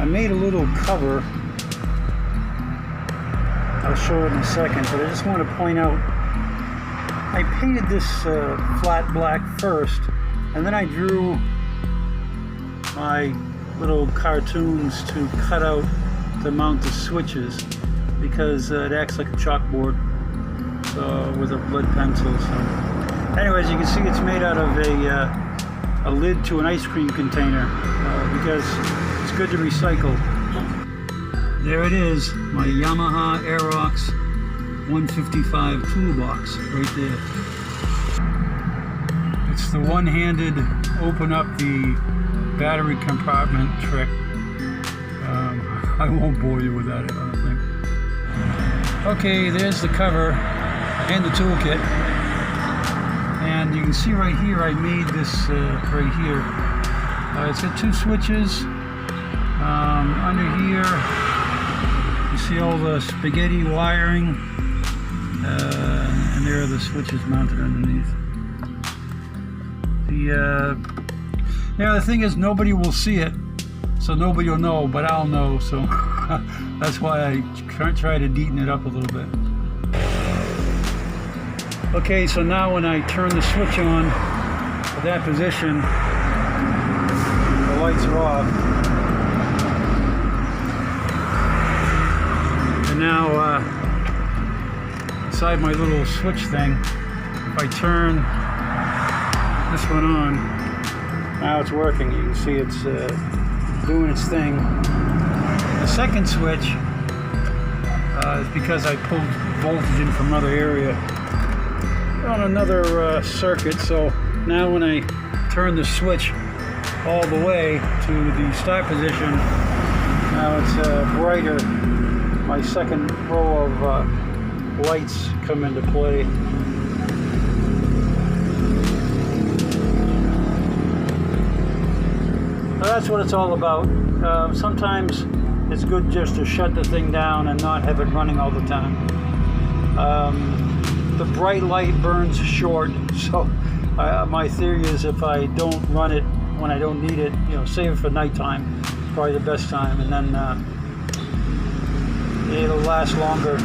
made a little cover. I'll show it in a second, but I just want to point out I painted this flat black first, and then I drew my little cartoons to cut out to mount the switches, because it acts like a chalkboard, so with a lead pencil. So anyways, you can see it's made out of a lid to an ice cream container, because it's good to recycle. There it is, my Yamaha Aerox 155 toolbox right there. It's the one-handed open up the battery compartment trick. I won't bore you with that, I don't think. Okay, there's the cover and the toolkit. And you can see right here, I made this right here. It's got two switches. Under here, you see all the spaghetti wiring. And there are the switches mounted underneath. The thing is, nobody will see it, so nobody will know, but I'll know, so that's why I try to neaten it up a little bit. Okay, so now when I turn the switch on to that position, the lights are off. And now, inside my little switch thing, if I turn this one on, now it's working. You can see it's doing its thing. The second switch is because I pulled voltage in from another area on another circuit. So now when I turn the switch all the way to the start position, now it's brighter. My second row of lights come into play. That's what it's all about. Sometimes it's good just to shut the thing down and not have it running all the time. The bright light burns short, so my theory is if I don't run it when I don't need it, save it for nighttime, probably the best time, and then it'll last longer.